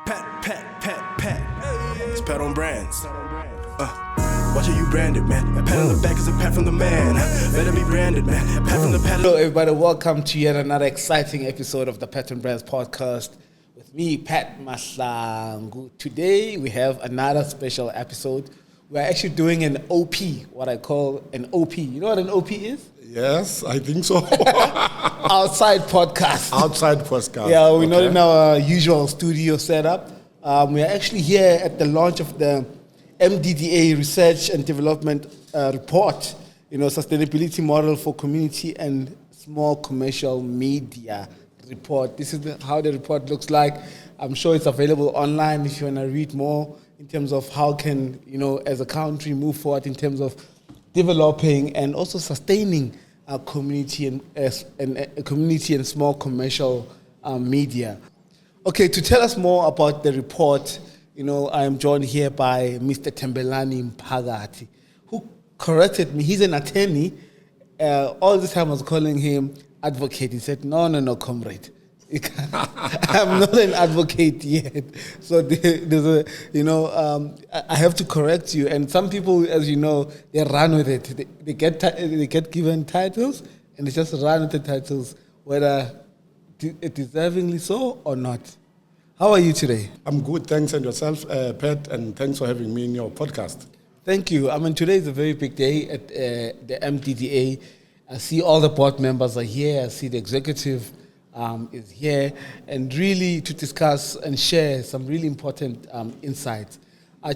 Pat. It's Pat on brands. Watch how you branded, man. A pat on the back is a pat from the man. Better be branded, man. Pat from the pat. Hello, everybody. Welcome to yet another exciting episode of the Pat on Brands podcast with me, Pat Mahlangu. Today, we have another special episode. We're actually doing an OP, what I call an OP. You know what an OP is? Yes, I think so. Outside podcast. Outside podcast. Yeah, we're not in our usual studio setup. We're actually here at the launch of the MDDA Research and Development Report, Sustainability Model for Community and Small Commercial Media report. This is how the report looks like. I'm sure it's available online if you want to read more in terms of how can, as a country move forward in terms of developing and also sustaining our community and small commercial media. Okay, to tell us more about the report, I am joined here by Mr. Thembelani Mpakathi, who corrected me. He's an attorney. All this time I was calling him advocate. He said, no, comrade. I'm not an advocate yet. So there's I have to correct you. And some people, as you know, they run with it. They get given titles and they just run with the titles, whether deservingly so or not. How are you today? I'm good, thanks. And yourself, Pat, and thanks for having me in your podcast. Thank you. Today is a very big day at the MDDA. I see all the board members are here. I see the executive is here, and really to discuss and share some really important insights.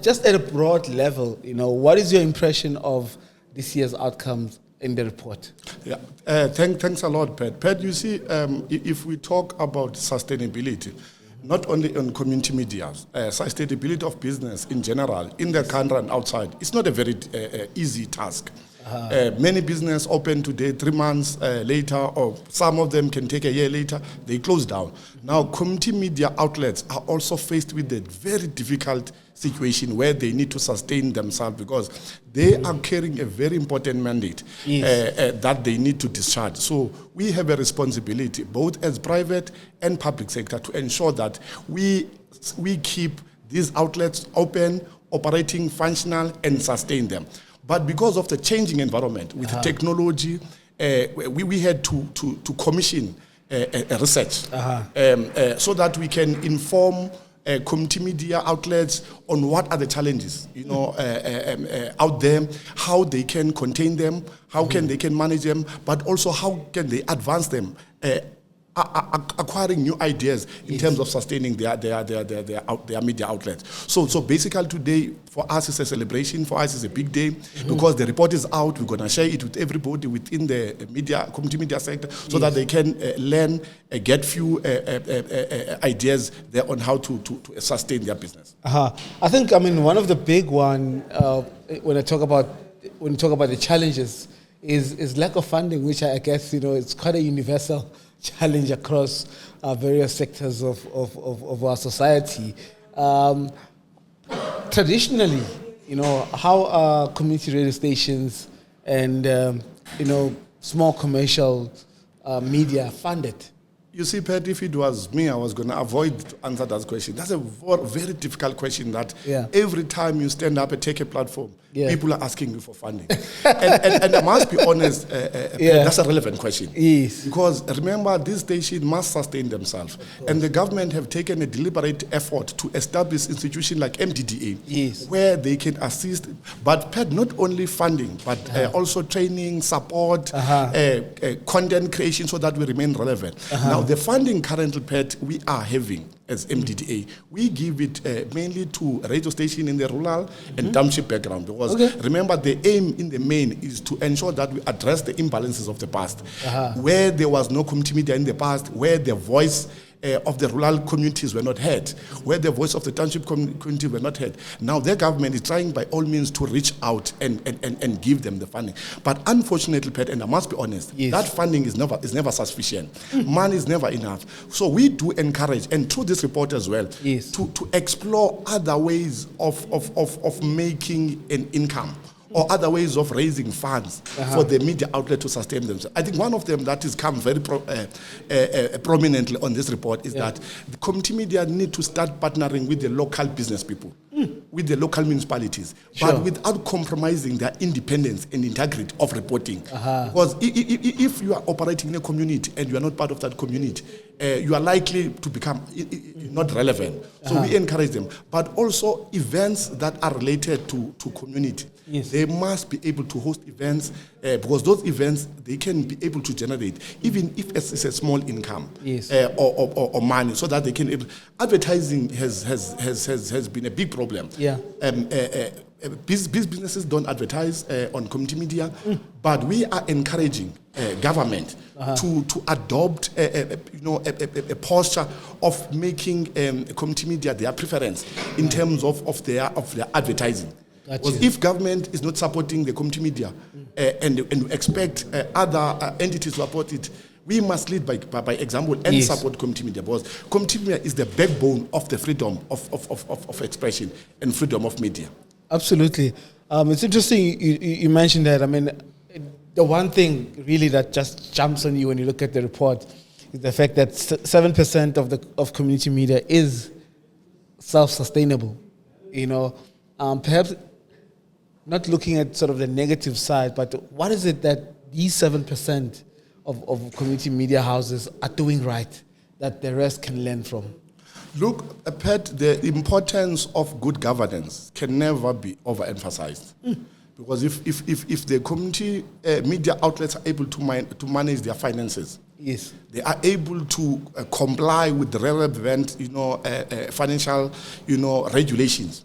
Just at a broad level, what is your impression of this year's outcomes in the report? Yeah, thanks a lot, Pat. Pat, you see, if we talk about sustainability, not only on community media, sustainability of business in general, in the country and outside, it's not a very easy task. Many business open today, 3 months later, or some of them can take a year later, they close down. Now, community media outlets are also faced with a very difficult situation where they need to sustain themselves because they are carrying a very important mandate that they need to discharge. So we have a responsibility, both as private and public sector, to ensure that we keep these outlets open, operating, functional, and sustain them. But because of the changing environment with the technology, we had to commission a research so that we can inform community media outlets on what are the challenges, out there, how they can contain them, how can they can manage them, but also how can they advance them. Acquiring new ideas in terms of sustaining their media outlets. So basically today for us is a celebration. For us is a big day because the report is out. We're going to share it with everybody within the community media sector so that they can learn, get few ideas there on how to sustain their business. I think one of the big one when you talk about the challenges is lack of funding, which I guess it's quite a universal challenge across various sectors of our society. Traditionally, how are community radio stations and small commercial media funded? You see, Pat, if it was me, I was going to avoid to answer that question. That's a very difficult question that every time you stand up and take a platform, people are asking you for funding. and I must be honest, that's a relevant question. Yes. Because remember, this station must sustain themselves. And the government have taken a deliberate effort to establish institutions like MDDA, where they can assist. But, Pat, not only funding, but also training, support, content creation so that we remain relevant. Now, the funding currently, Pat, we are having as MDDA, we give it mainly to radio station in the rural and township background because remember the aim in the main is to ensure that we address the imbalances of the past, where there was no community media in the past, where the voice of the rural communities were not heard, where the voice of the township community were not heard. Now the government is trying by all means to reach out and give them the funding. But unfortunately, Pat, and I must be honest, that funding is never sufficient. Money is never enough. So we do encourage, and through this report as well, to explore other ways of making an income or other ways of raising funds for the media outlet to sustain themselves. I think one of them that has come very prominently on this report is that the community media need to start partnering with the local business people, with the local municipalities, but without compromising their independence and integrity of reporting. Because if you are operating in a community and you are not part of that community, you are likely to become not relevant. So we encourage them. But also events that are related to community. They must be able to host events because those events, they can be able to generate, even if it's a small income or money, so that they can. Advertising has been a big problem. Businesses don't advertise on community media, but we are encouraging government to adopt a posture of making community media their preference in terms of their advertising. Because if government is not supporting the community media and expect other entities to support it, we must lead by example and support community media, because community media is the backbone of the freedom of expression and freedom of media. Absolutely. It's interesting you mentioned that. I mean, the one thing really that just jumps on you when you look at the report is the fact that 7% of community media is self-sustainable. Perhaps not looking at sort of the negative side, but what is it that these 7% of community media houses are doing right that the rest can learn from? Look, Pat, the importance of good governance can never be overemphasized. Because if the community media outlets are able to manage their finances, they are able to comply with the relevant, financial, regulations.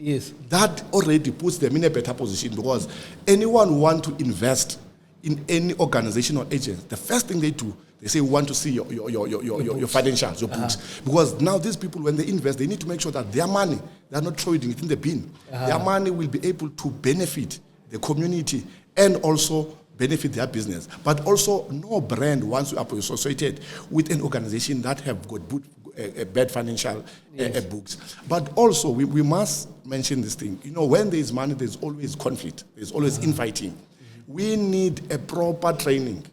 That already puts them in a better position, because anyone who wants to invest in any organization or agency, the first thing they do, they say, we want to see your financials, your books. Because now these people, when they invest, they need to make sure that their money, they're not throwing it in the bin. Their money will be able to benefit the community and also benefit their business. But also, no brand wants to be associated with an organization that have got bad financial books. But also, we must mention this thing. When there is money, there's always conflict. There's always infighting. We need a proper training,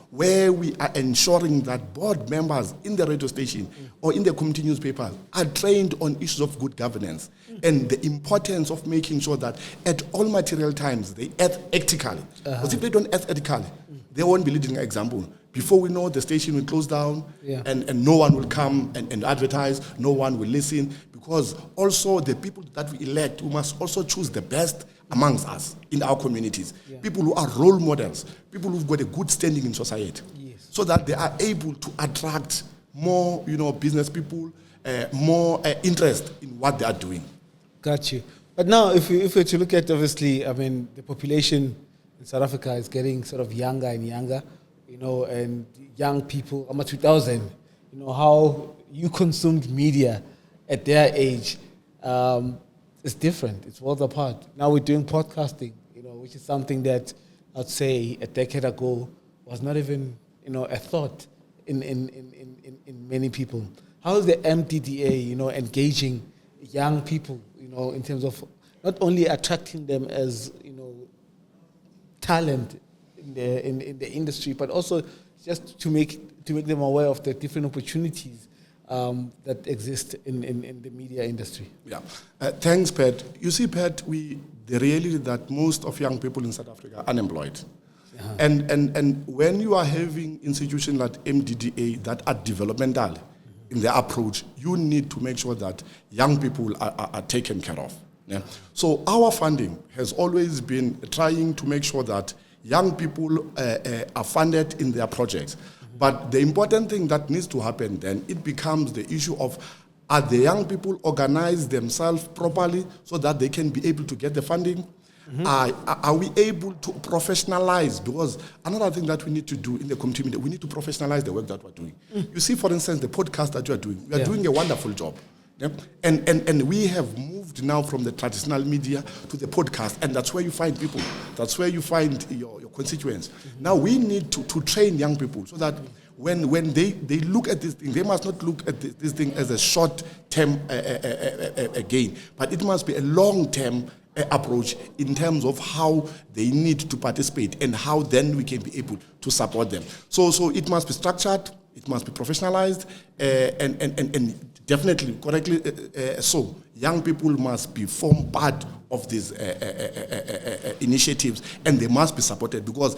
where we are ensuring that board members in the radio station or in the community newspaper are trained on issues of good governance and the importance of making sure that at all material times they act ethically. Because if they don't act ethically, they won't be leading an example. Before we know, the station will close down and no one will come and advertise, no one will listen, because also the people that we elect, we must also choose the best amongst us in our communities. People who are role models, people who've got a good standing in society, so that they are able to attract more, business people, more interest in what they are doing. Got you. But now, if we were to look at, obviously, the population in South Africa is getting sort of younger and younger, and young people, almost 2000, how you consumed media at their age, it's different. It's worlds apart. Now we're doing podcasting, which is something that I'd say a decade ago was not even, a thought in many people. How is the MDDA, engaging young people, in terms of not only attracting them as, talent in the industry, but also just to make them aware of the different opportunities that exist in the media industry? Thanks, Pat. You see, Pat, the reality that most of young people in South Africa are unemployed. And when you are having institutions like MDDA that are developmental in their approach, you need to make sure that young people are taken care of. So our funding has always been trying to make sure that young people are funded in their projects. But the important thing that needs to happen then, it becomes the issue of, are the young people organize themselves properly so that they can be able to get the funding? Are we able to professionalize? Because another thing that we need to do in the community media, we need to professionalize the work that we're doing. You see, for instance, the podcast that you are doing. You are doing a wonderful job. And we have moved now from the traditional media to the podcast, and that's where you find people. That's where you find your constituents. Now we need to train young people so that when they look at this thing, they must not look at this thing as a short-term gain, but it must be a long-term approach in terms of how they need to participate and how then we can be able to support them. So it must be structured, it must be professionalized, and definitely correctly so. Young people must be form part of these initiatives, and they must be supported, because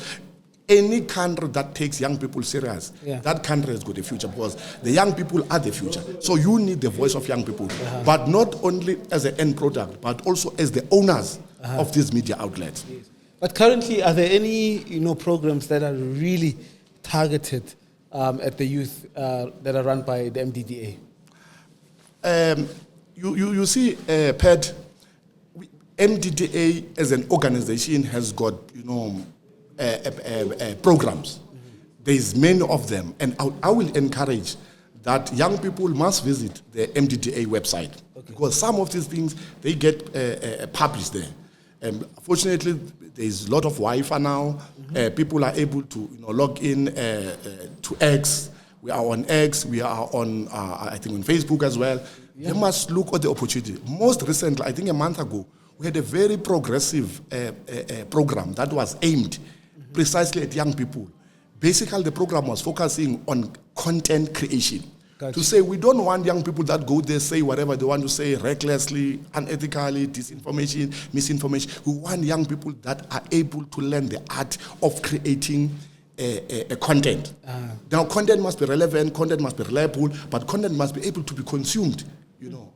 any country that takes young people serious, that country has got a future, because the young people are the future. So you need the voice of young people, but not only as an end product, but also as the owners of these media outlets. Yes. But currently, are there any programs that are really targeted at the youth that are run by the MDDA? You see, Pat, MDDA as an organization has got programs. There is many of them, and I will encourage that young people must visit the MDDA website, because some of these things they get published there. Fortunately, there is a lot of Wi-Fi now. People are able to log in to X. We are on X. We are on I think on Facebook as well. They must look at the opportunity. Most recently, I think a month ago, we had a very progressive program that was aimed precisely at young people. Basically, the program was focusing on content creation. Gotcha. To say we don't want young people that go there, say whatever they want to say recklessly, unethically, disinformation, misinformation. We want young people that are able to learn the art of creating a content. Now, content must be relevant, content must be reliable, but content must be able to be consumed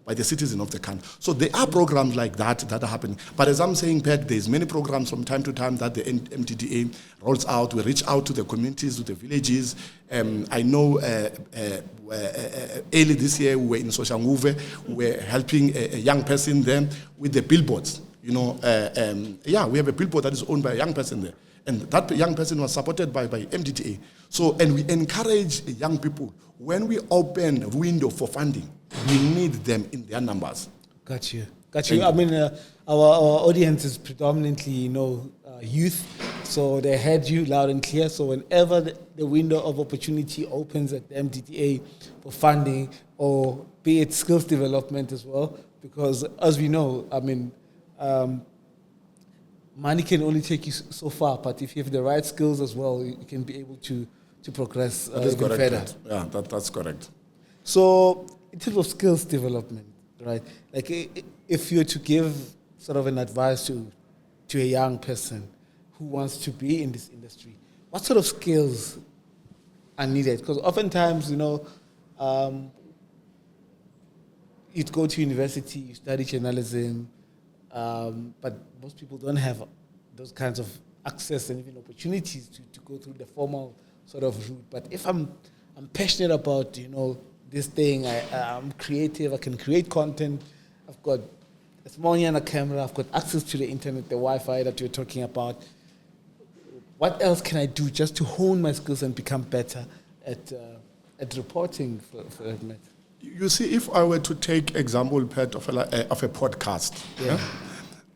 by the citizen of the country. So there are programs like that are happening. But as I'm saying, Pat, there's many programs from time to time that the MDDA rolls out. We reach out to the communities, to the villages. I know early this year we were in Soshanguve. We were helping a young person there with the billboards. We have a billboard that is owned by a young person there. And that young person was supported by MDDA. So, and we encourage young people, when we open a window for funding, we need them in their numbers. Got you. I mean, our audience is predominantly, youth, so they heard you loud and clear. So whenever the window of opportunity opens at the MDDA for funding, or be it skills development as well, because as we know, I mean, money can only take you so far, but if you have the right skills as well, you can be able to progress even further. Yeah, that's correct. So, in terms of skills development, right? Like, if you were to give sort of an advice to a young person who wants to be in this industry, what sort of skills are needed? Because oftentimes, you'd go to university, you study journalism, but most people don't have those kinds of access and even opportunities to go through the formal sort of route. But if I'm passionate about, this thing, I'm creative, I can create content, I've got a small and a camera, I've got access to the internet, the Wi-Fi that you're talking about, what else can I do just to hone my skills and become better at reporting for that? You see, if I were to take example, Pat, of a podcast,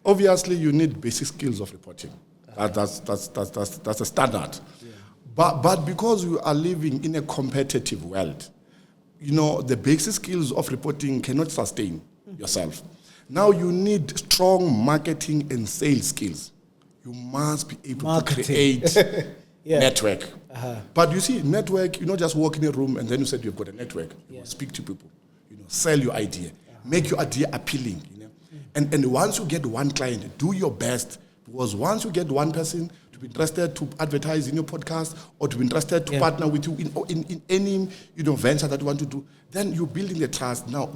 obviously you need basic skills of reporting. That's a standard. Yeah. But because you are living in a competitive world, the basic skills of reporting cannot sustain yourself. Now you need strong marketing and sales skills. You must be able to create network. But you see, network, you not just walk in a room and then you said you've got a network. You speak to people, sell your idea, make your idea appealing. And once you get one client, do your best, because once you get one person to be interested to advertise in your podcast or to be interested to partner with you in any venture that you want to do, then you're building the trust. Now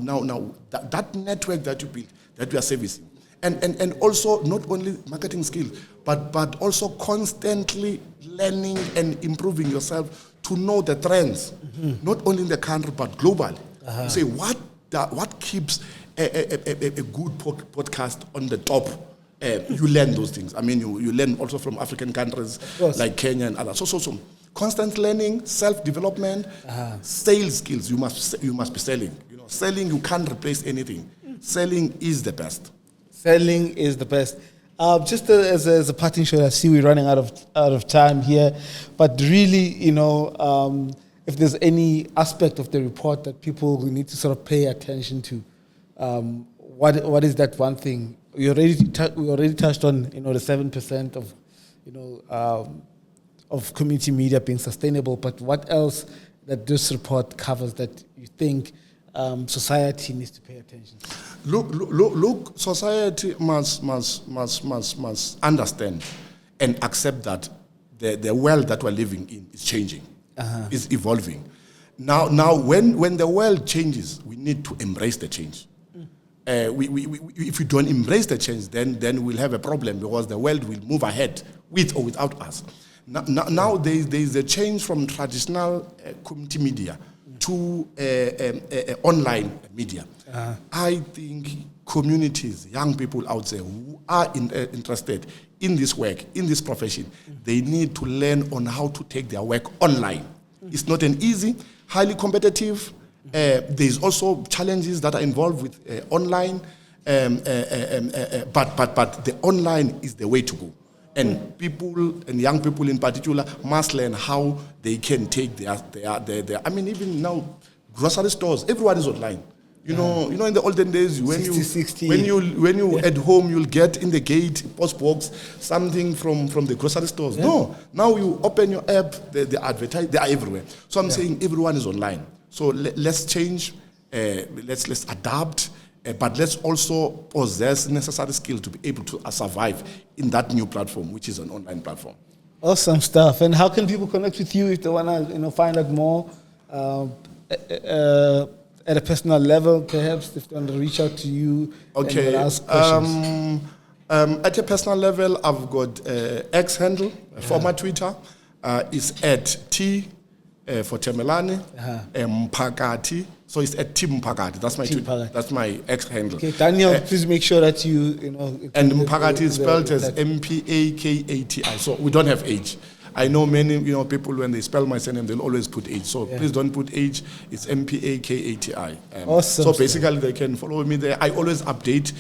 that network that you build, that you are servicing, and also not only marketing skills, but also constantly learning and improving yourself to know the trends, not only in the country but globally. You say what keeps a good podcast on the top. You learn those things. I mean, you learn also from African countries like Kenya and others. So constant learning, self-development, sales skills. You must be selling. Selling, you can't replace anything. Selling is the best. Selling is the best. Just as a parting shot, I see we're running out of time here, but really, if there's any aspect of the report that people will need to sort of pay attention to, what is that one thing we already touched on the 7% of of community media being sustainable. But what else that this report covers that you think society needs to pay attention to? Look, society must understand and accept that the world that we're living in is changing, is evolving. Now, when the world changes, we need to embrace the change. If we don't embrace the change, then we'll have a problem because the world will move ahead with or without us. Now there is a change from traditional community media to online media. I think communities, young people out there who are interested in this work, in this profession, they need to learn on how to take their work online. It's not an easy, highly competitive. There's also challenges that are involved with online, but the online is the way to go. And people, and young people in particular, must learn how they can take their I mean, even now, grocery stores, everyone is online. You know, in the olden days, when you at home, you'll get in the gate, post box, something from the grocery stores. Yeah. No, now you open your app, they advertise, they are everywhere. So I'm saying everyone is online. So let's change, let's adapt, but let's also possess necessary skill to be able to survive in that new platform, which is an online platform. Awesome stuff. And how can people connect with you if they want to find out more at a personal level, perhaps, if they want to reach out to you and ask questions? At a personal level, I've got X handle, former Twitter, is at T for Thembelani, Mpakathi. So it's at Mpakathi. That's my Twitter. That's my X handle. Okay, Daniel, please make sure that you and Mpakathi is spelled as Mpakathi. So we don't have age. I know many people, when they spell my surname, they'll always put age. So please don't put age. It's Mpakathi. Awesome. So basically, they can follow me there. I always update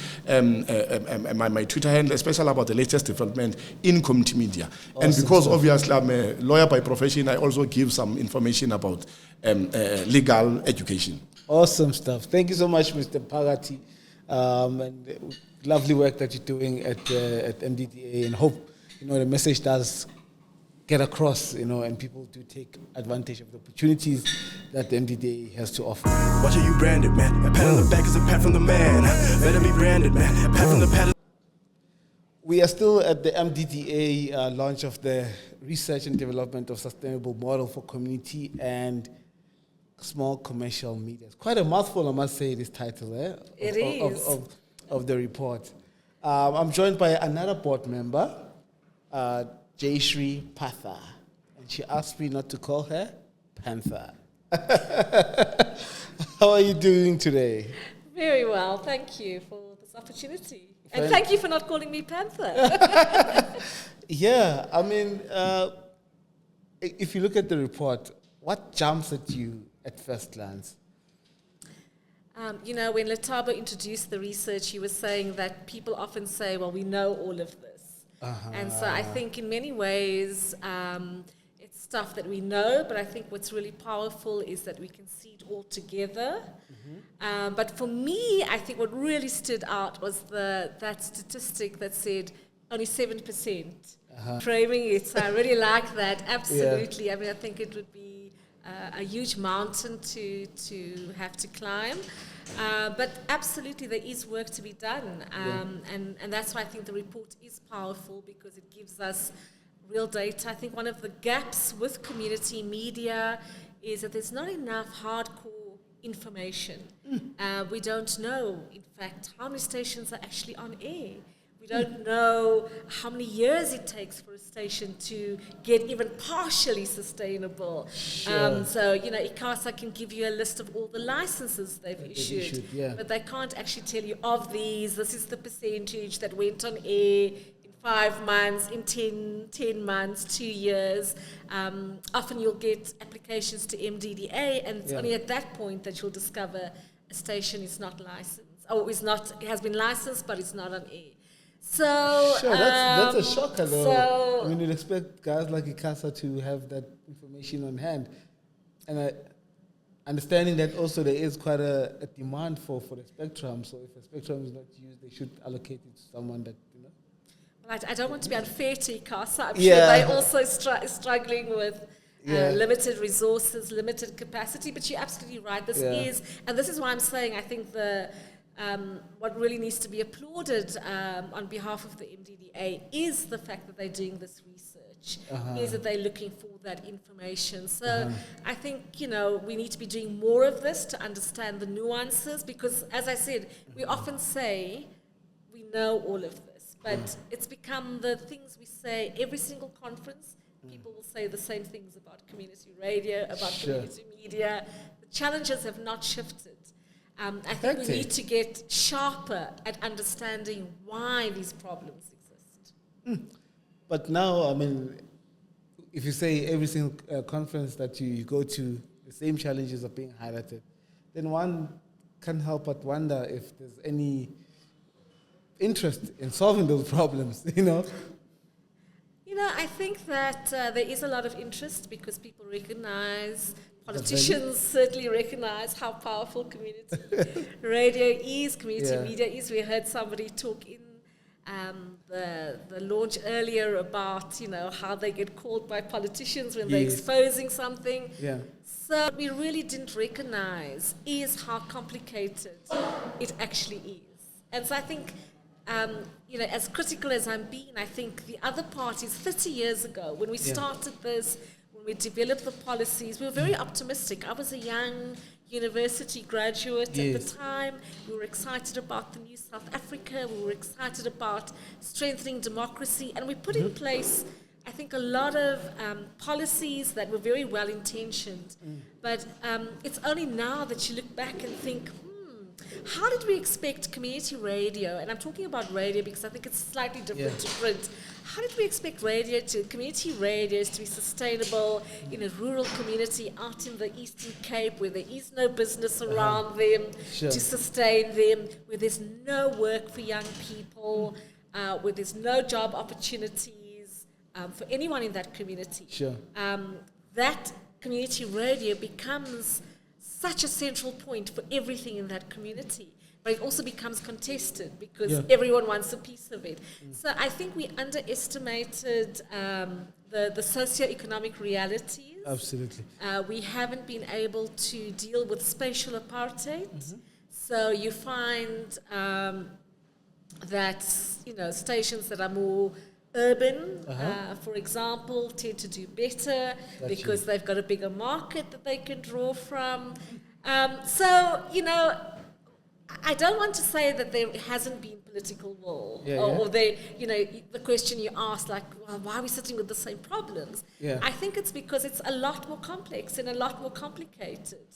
my Twitter handle, especially about the latest development in community media. Awesome. And because obviously I'm a lawyer by profession, I also give some information about legal education. Awesome stuff. Thank you so much, Mr. Mpakathi, and lovely work that you're doing at MDDA, and hope the message does get across, and people do take advantage of the opportunities that the MDDA has to offer. Watch how you branded, man. A pat on the back is a pat from the man. Better be branded, man. A pat from the pat. We are still at the MDDA launch of the Research and Development of Sustainable Model for Community and Small Commercial Media. It's quite a mouthful, I must say, this title of the report. I'm joined by another board member, Jayshree Pather, and she asked me not to call her Panther. How are you doing today? Very well, thank you for this opportunity. And thank you for not calling me Panther. Yeah, I mean, if you look at the report, what jumps at you at first glance? When Letabo introduced the research, he was saying that people often say, well, we know all of this. And so I think in many ways, it's stuff that we know, but I think what's really powerful is that we can see it all together. But for me, I think what really stood out was that statistic that said only 7% framing it. So I really like that, absolutely. Yeah. I mean, I think it would be a huge mountain to have to climb. But absolutely, there is work to be done. And that's why I think the report is powerful, because it gives us real data. I think one of the gaps with community media is that there's not enough hardcore information. We don't know, in fact, how many stations are actually on air. We don't know how many years it takes for a station to get even partially sustainable. Sure. So, ICASA can give you a list of all the licenses they've issued, but they can't actually tell you, of these, this is the percentage that went on air in 5 months, in 10 months, 2 years. Often you'll get applications to MDDA, and it's only at that point that you'll discover a station is not licensed, or it has been licensed, but it's not on air. So sure, that's a shocker, though. So, I mean, you'd expect guys like ICASA to have that information on hand, and understanding that also there is quite a demand for the spectrum. So if a spectrum is not used, they should allocate it to someone that, you know. Well, I don't want to be unfair to ICASA. I'm Yeah. sure they're also struggling with Yeah. limited resources, limited capacity. But you're absolutely right. This Yeah. is, and this is why I'm saying I think what really needs to be applauded on behalf of the MDDA is the fact that they're doing this research, is that they're looking for that information. So I think, you know, we need to be doing more of this to understand the nuances, because, as I said, we often say we know all of this, but it's become the things we say every single conference. People will say the same things about community radio, about community media. The challenges have not shifted. I think we need to get sharper at understanding why these problems exist. But now, I mean, if you say every single conference that you go to, the same challenges are being highlighted, then one can't help but wonder if there's any interest in solving those problems, you know? You know, I think that there is a lot of interest because people recognize, politicians certainly recognize how powerful community radio is, community media is. We heard somebody talk in the launch earlier about, you know, how they get called by politicians when they're exposing something. Yeah. So what we really didn't recognize is how complicated it actually is. And so I think, you know, as critical as I'm being, I think the other part is 30 years ago when we started this, when we developed the policies, we were very optimistic. I was a young university graduate at the time. We were excited about the new South Africa. We were excited about strengthening democracy. And we put in place, I think, a lot of policies that were very well-intentioned. But it's only now that you look back and think, how did we expect community radio, and I'm talking about radio because I think it's slightly different to print, how did we expect community radios to be sustainable in a rural community out in the Eastern Cape where there is no business around them to sustain them, where there's no work for young people, where there's no job opportunities for anyone in that community. That community radio becomes such a central point for everything in that community. But it also becomes contested because everyone wants a piece of it. So I think we underestimated the socioeconomic realities. Absolutely. We haven't been able to deal with spatial apartheid. So you find that, you know, stations that are more urban, for example, tend to do better because they've got a bigger market that they can draw from. So, you know, I don't want to say that there hasn't been political will, or they, you know, the question you asked, like, well, why are we sitting with the same problems? I think it's because it's a lot more complex and a lot more complicated.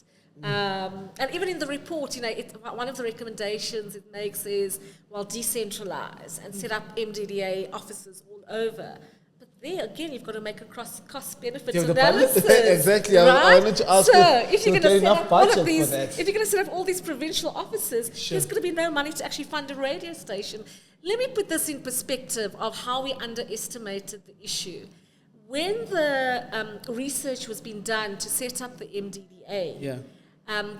And even in the report, you know, one of the recommendations it makes is, well, decentralize and set up MDDA offices all over. But there, again, you've got to make a cost-benefit analysis. Exactly. Right? I wanted to ask if you're going to set up all of these, if you're going to set up all these provincial offices, there's going to be no money to actually fund a radio station. Let me put this in perspective of how we underestimated the issue. When the research was being done to set up the MDDA,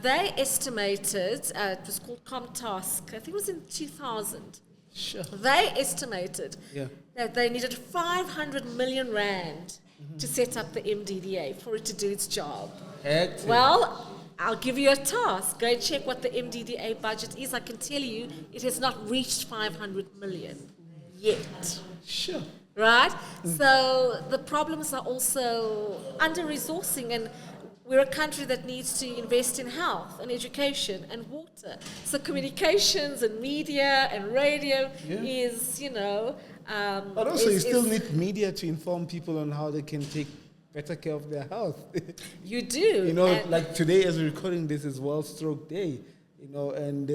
they estimated, it was called ComTask, I think it was in 2000. They estimated that they needed 500 million rand to set up the MDDA for it to do its job. Well, I'll give you a task. Go and check what the MDDA budget is. I can tell you it has not reached 500 million yet. Right? So the problems are also under-resourcing, and we're a country that needs to invest in health and education and water. So communications and media and radio is, you know... but also you still need media to inform people on how they can take better care of their health. You do. You know, like today as we're recording this is World Stroke Day, you know, and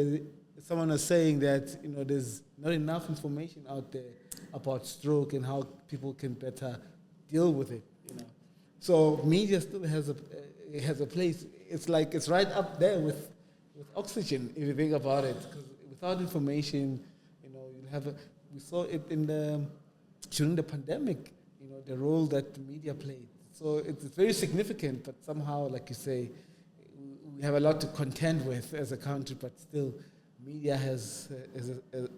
someone was saying that, you know, there's not enough information out there about stroke and how people can better deal with it, you know. So media still has a place. It's like it's right up there with oxygen if you think about it. Because without information, you know, you'll have we saw it during the pandemic. You know, the role that the media played. So it's very significant, but somehow, like you say, we have a lot to contend with as a country, but still, media has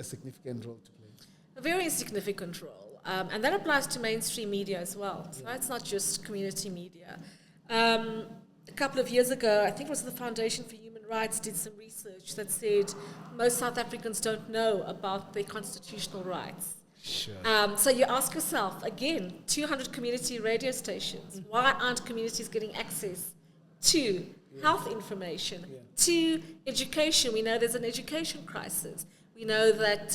a significant role to play. A very significant role. And that applies to mainstream media as well. So it's not just community media. A couple of years ago, I think it was the Foundation for Human Rights did some research that said most South Africans don't know about their constitutional rights. Sure. So you ask yourself, again, 200 community radio stations, why aren't communities getting access to health information, to education? We know there's an education crisis. We know that,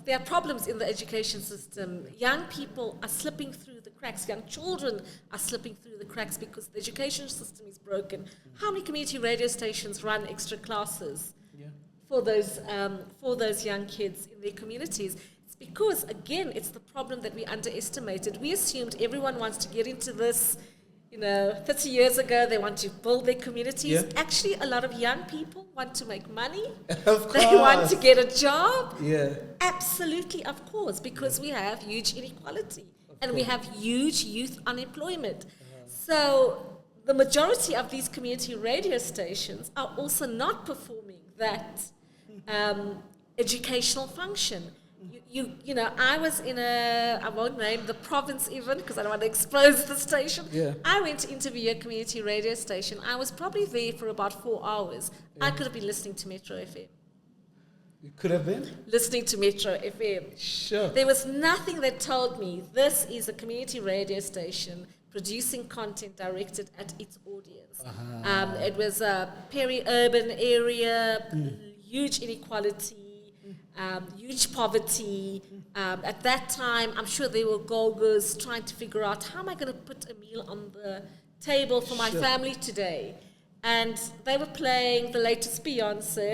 there are problems in the education system. Young people are slipping through the cracks. Young children are slipping through the cracks because the education system is broken. How many community radio stations run extra classes for those young kids in their communities? It's because, again, it's the problem that we underestimated. We assumed everyone wants to get into this. 30 years ago, they want to build their communities. Yeah. Actually, a lot of young people want to make money. Of They course. want to get a job. Yeah. Absolutely, of course, because we have huge inequality and we have huge youth unemployment. So the majority of these community radio stations are also not performing that educational function. I was in I won't name the province even because I don't want to expose the station. Yeah. I went to interview a community radio station. I was probably there for about 4 hours. I could have been listening to Metro FM. You could have been? Listening to Metro FM. Sure. There was nothing that told me this is a community radio station producing content directed at its audience. It was a peri-urban area, huge inequality, huge poverty. At that time, I'm sure there were go-go's trying to figure out how am I going to put a meal on the table for my family today. And they were playing the latest Beyonce.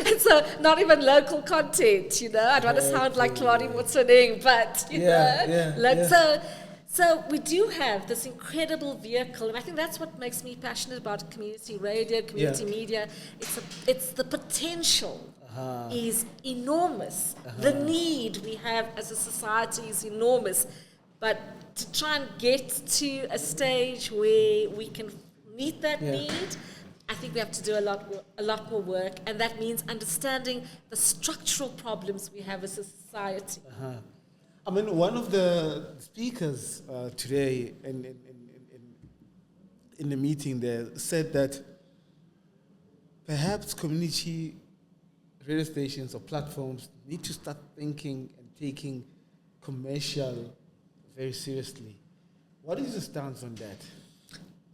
And so not even local content, I don't want to sound like Claudia Motsoeneng, but, So we do have this incredible vehicle, and I think that's what makes me passionate about community radio, community media. It's the potential is enormous. The need we have as a society is enormous. But to try and get to a stage where we can meet that need, I think we have to do a lot more work, and that means understanding the structural problems we have as a society. I mean, one of the speakers today in the meeting there said that perhaps community radio stations or platforms need to start thinking and taking commercial very seriously. What is your stance on that?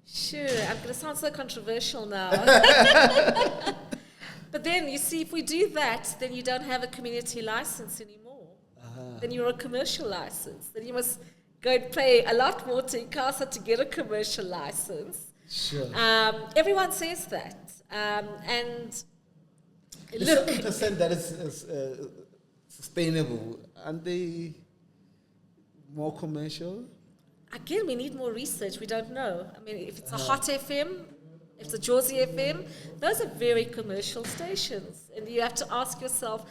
Sure, I'm going to sound so controversial now. But then, you see, if we do that, then you don't have a community license anymore. Then you're a commercial license. Then you must go and pay a lot more to ICASA to get a commercial license. Sure. Everyone says that. And The look, 7% that is sustainable, aren't they more commercial? again, we need more research. We don't know. I mean, if it's a Hot FM, if it's a Jozi FM, those are very commercial stations. And you have to ask yourself,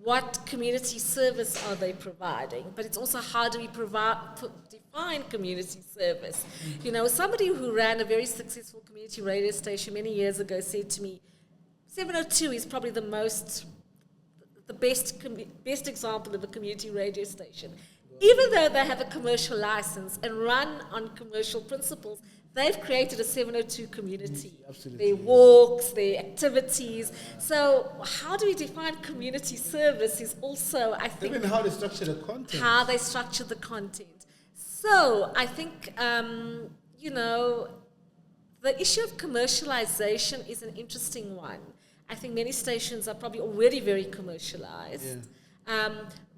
what community service are they providing? But it's also how do we define community service? You know, somebody who ran a very successful community radio station many years ago said to me, 702 is probably the best example of a community radio station. Even though they have a commercial license and run on commercial principles, they've created a 702 community. Absolutely. Their walks, their activities. So how do we define community service is also, I think... Even how they structure the content. How they structure the content. So I think, you know, the issue of commercialization is an interesting one. I think many stations are probably already very commercialized. Yeah.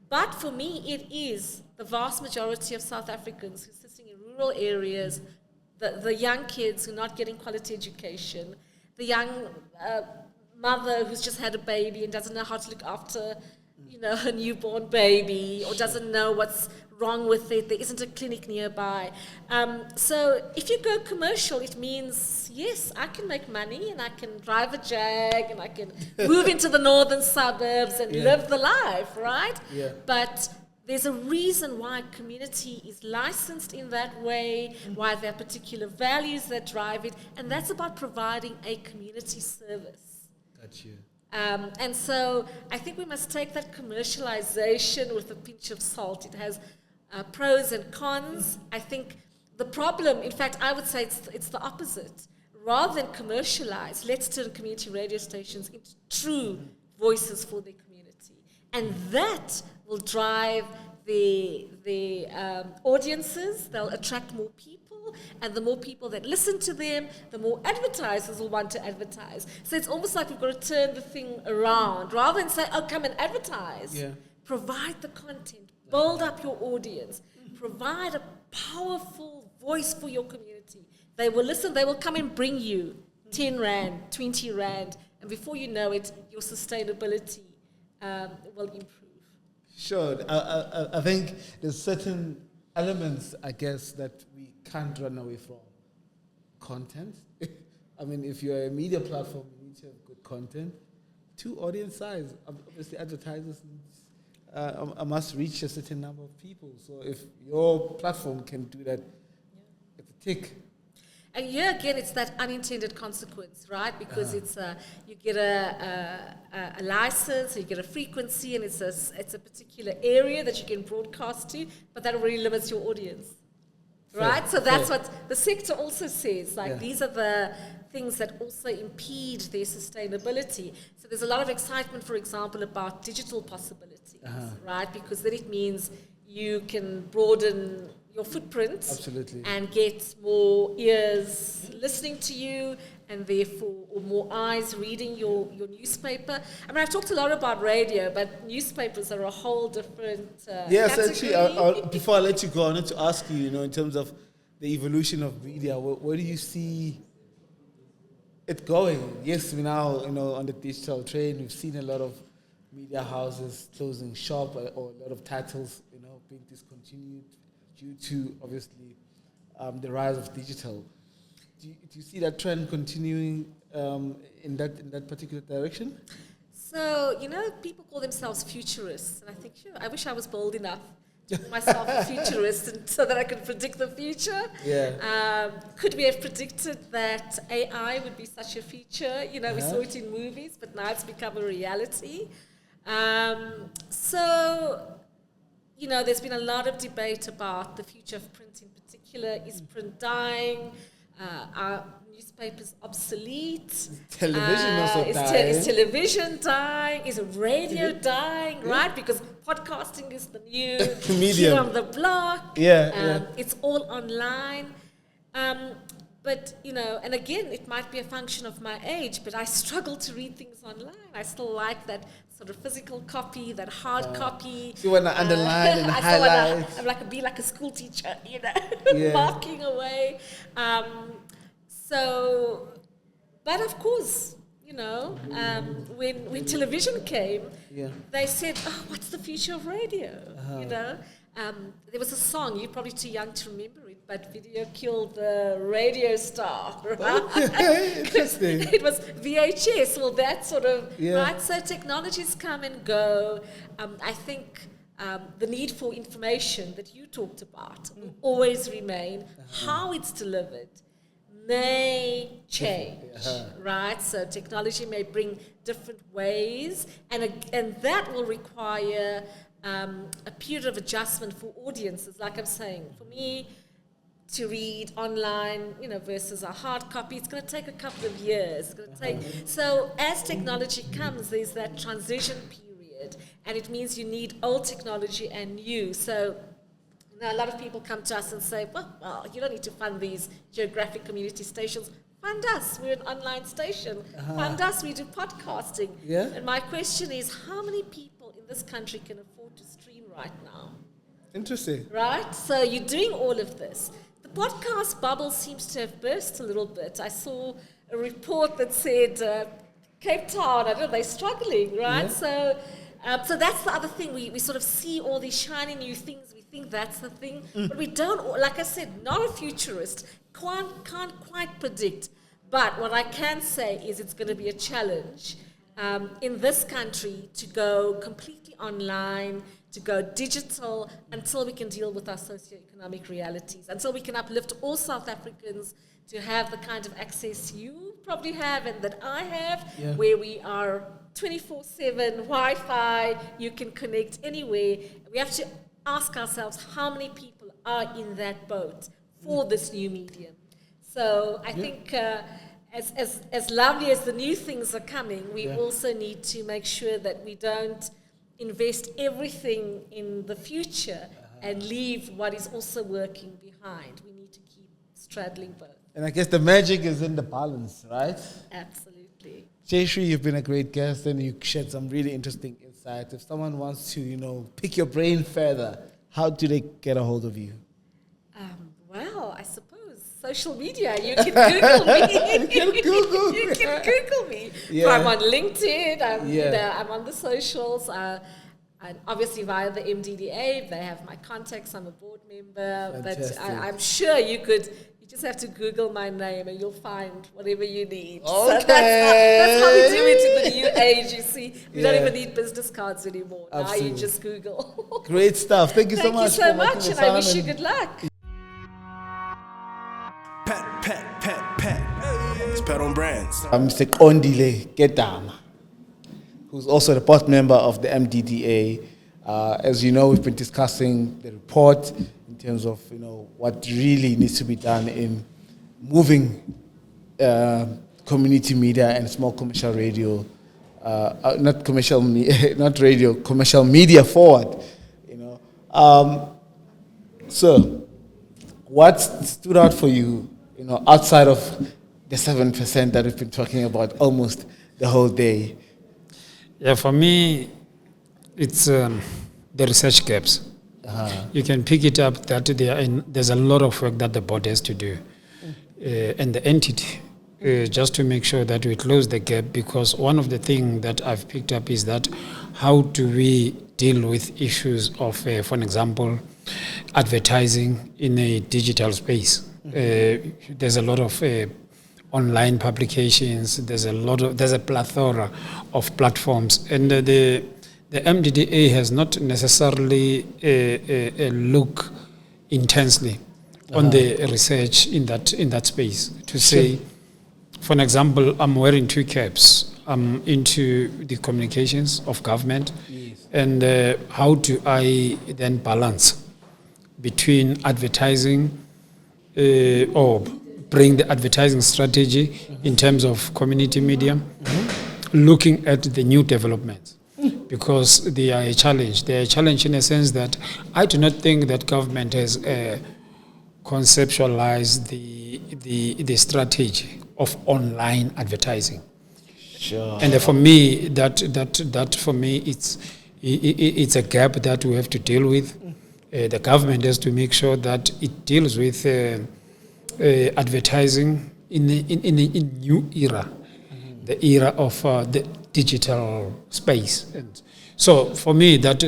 But for me, it is the vast majority of South Africans who are sitting in rural areas, the young kids who are not getting quality education, the young mother who's just had a baby and doesn't know how to look after, you know, her newborn baby, or doesn't know what's wrong with it. There isn't a clinic nearby. So if you go commercial, it means, yes, I can make money and I can drive a Jag and I can move into the northern suburbs and live the life, right? Yeah. But there's a reason why community is licensed in that way, why there are particular values that drive it, and that's about providing a community service. Got you. And so I think we must take that commercialization with a pinch of salt. It has pros and cons. I think the problem, in fact, I would say it's the opposite. Rather than commercialize, let's turn community radio stations into true voices for their community. And that will drive the audiences. They'll attract more people, and the more people that listen to them, the more advertisers will want to advertise. So it's almost like we've got to turn the thing around. Rather than say, oh, come and advertise, provide the content, build up your audience, provide a powerful voice for your community. They will listen, they will come and bring you 10 Rand, 20 Rand, and before you know it, your sustainability will improve. Sure. I think there's certain elements, I guess, that we can't run away from. Content. I mean, if you're a media platform, you need to have good content. 2, audience size. Obviously, advertisers must reach a certain number of people. So if your platform can do that, it's a tick. And here again, it's that unintended consequence, right? Because it's you get a license, you get a frequency, and it's a particular area that you can broadcast to, but that already limits your audience, right? So that's what the sector also says. Like these are the things that also impede their sustainability. So there's a lot of excitement, for example, about digital possibilities, right? Because then it means you can broaden your footprint and get more ears listening to you, and therefore or more eyes reading your newspaper. I mean, I've talked a lot about radio, but newspapers are a whole different category. Actually, before I let you go, I wanted to ask you, in terms of the evolution of media, where do you see it going? Yes, we now, on the digital train, we've seen a lot of media houses closing shop, or a lot of titles, being discontinued due to, obviously, the rise of digital. Do you see that trend continuing in that particular direction? So, people call themselves futurists. And I think, I wish I was bold enough to call myself a futurist so that I could predict the future. Yeah. Could we have predicted that AI would be such a feature? We saw it in movies, but now it's become a reality. There's been a lot of debate about the future of print in particular. Is print dying? Are newspapers obsolete? Television also dying. Is television dying? Is radio dying? Right? Because podcasting is the new medium kid on the block. It's all online. But, and again, it might be a function of my age, but I struggle to read things online. I still like that sort of physical copy, that hard copy. So when I underline and highlight. I'm be like a school teacher, marking away. But of course, when television came, they said, oh, what's the future of radio? There was a song, you're probably too young to remember it, but video killed the radio star, right? Interesting. It was VHS, well, that sort of, right? So technologies come and go. I think the need for information that you talked about will always remain. How it's delivered may change, right? So technology may bring different ways, and that will require a period of adjustment for audiences. Like I'm saying, for me to read online, versus a hard copy, it's going to take a couple of years. It's going to take. So as technology comes, there's that transition period, and it means you need old technology and new. So a lot of people come to us and say, well, you don't need to fund these geographic community stations. Fund us. We're an online station. Fund us. We do podcasting. And my question is, how many people in this country can afford to stream right now? Interesting. Right? So you're doing all of this. The podcast bubble seems to have burst a little bit. I saw a report that said Cape Town, I don't know, they're struggling, right? So that's the other thing. We sort of see all these shiny new things. We think that's the thing. But we don't, like I said, not a futurist. Can't quite predict. But what I can say is it's going to be a challenge. in this country to go completely online, to go digital, until we can deal with our socioeconomic realities, until we can uplift all South Africans to have the kind of access you probably have and that I have, where we are 24/7, Wi-Fi, you can connect anywhere. We have to ask ourselves how many people are in that boat for this new medium. So I think as lovely as the new things are coming, we also need to make sure that we don't invest everything in the future and leave what is also working behind. We need to keep straddling both. And I guess the magic is in the balance, right? Absolutely. Jayshree, you've been a great guest and you shared some really interesting insights. If someone wants to, pick your brain further, how do they get a hold of you? Well, I suppose social media. You can Google me. You can Google me. Yeah. So I'm on LinkedIn. I'm on the socials. And obviously via the MDDA, they have my contacts. I'm a board member. Fantastic. But I'm sure you could. You just have to Google my name and you'll find whatever you need. Okay. So that's how we do it in the new age. You see, we don't even need business cards anymore. Absolutely. Now you just Google. Great stuff. Thank you so much. Thank you so for much, making and the I wish time you good luck. Pat. It's Pat on Brands. Mr. Qondile Khedama, who's also the board member of the MDDA. As you know, we've been discussing the report in terms of what really needs to be done in moving community media and small commercial radio, commercial media forward. So, what stood out for you, outside of the 7% that we've been talking about almost the whole day? Yeah, for me, it's the research gaps. You can pick it up that there's a lot of work that the board has to do. And the entity, just to make sure that we close the gap, because one of the things that I've picked up is that how do we deal with issues of, for an example, advertising in a digital space. There's a lot of online publications, there's a plethora of platforms, and the MDDA has not necessarily look intensely on the research in that space to say, for an example, I'm wearing 2 caps. I'm into the communications of government, and how do I then balance between advertising or bring the advertising strategy in terms of community media, looking at the new developments, because they are a challenge. They are a challenge in a sense that I do not think that government has conceptualized the strategy of online advertising. Sure. And for me, that for me, it's a gap that we have to deal with. The government has to make sure that it deals with advertising in a new era, the era of the digital space. And so for me, that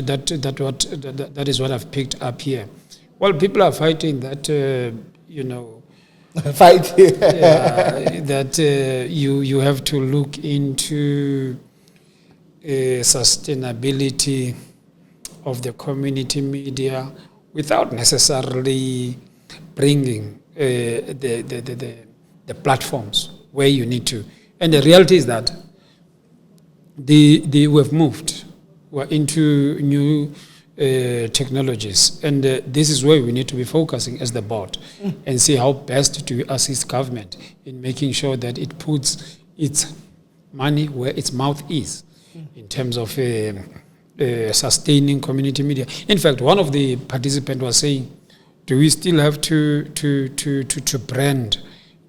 is what I've picked up here. Well, people are fighting that, that you have to look into sustainability of the community media without necessarily bringing the platforms where you need to. And the reality is that we've moved. We're into new technologies, and this is where we need to be focusing as the board and see how best to assist government in making sure that it puts its money where its mouth is in terms of sustaining community media. In fact, one of the participants was saying, do we still have to brand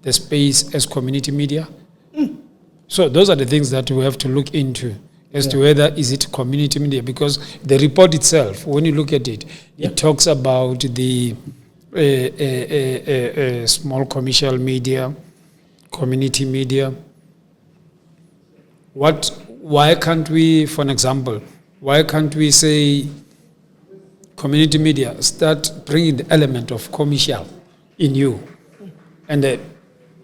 the space as community media? So those are the things that we have to look into as to whether is it community media, because the report itself, when you look at it, it talks about the small commercial media, community media. Why can't we, for an example, why can't we say community media start bringing the element of commercial in you? And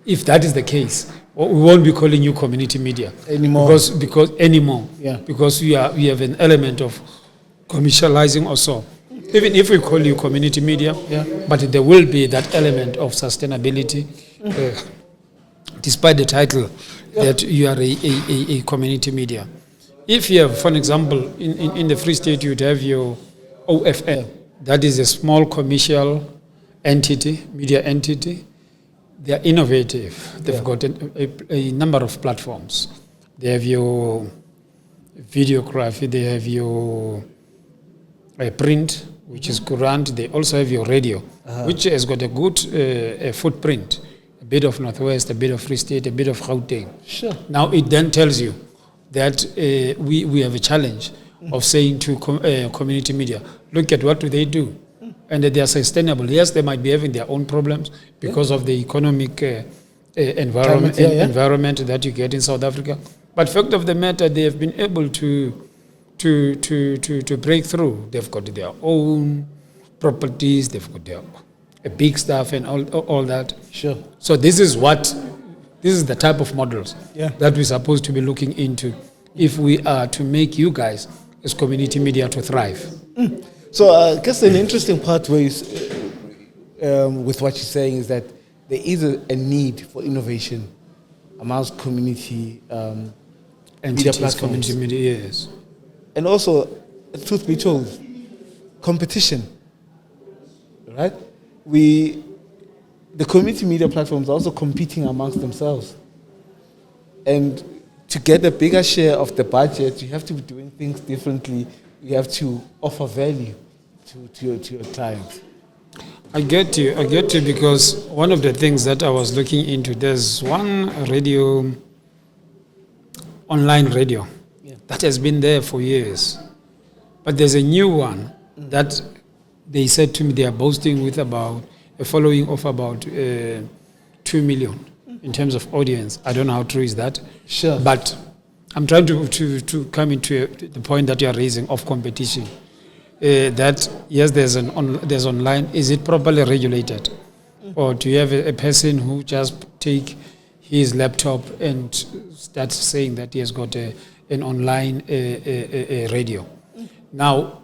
if that is the case, we won't be calling you community media Anymore. Because anymore. Yeah. Because we have an element of commercializing also. Even if we call you community media, but there will be that element of sustainability, despite the title that you are a community media. If you have, for example, in the Free State, you'd have your OFL. That is a small commercial entity, media entity. They are innovative. They've got a number of platforms. They have your videography. They have your print, which is current. They also have your radio, which has got a good footprint. A bit of Northwest, a bit of Free State, a bit of Gauteng. Sure. Now it then tells you that we have a challenge of saying to community media, look at what do they do, and that they are sustainable. Yes, they might be having their own problems because of the economic environment that you get in South Africa. But fact of the matter, they have been able to break through. They've got their own properties. They've got their big stuff and all that. Sure. So this is the type of models that we're supposed to be looking into if we are to make you guys as community media to thrive. So I guess an interesting part where with what you're saying is that there is a need for innovation amongst community media platforms. Community media, yes. And also, truth be told, competition, right? The community media platforms are also competing amongst themselves. And to get a bigger share of the budget, you have to be doing things differently. You have to offer value to your clients. I get you because one of the things that I was looking into, there's one radio, online radio, that has been there for years. But there's a new one that they said to me they are boasting with about a following of about 2 million in terms of audience. I don't know how true is that. Sure. But I'm trying to come into the point that you are raising of competition. That yes, there's online. Is it properly regulated, or do you have a person who just take his laptop and starts saying that he has got an online radio? Now,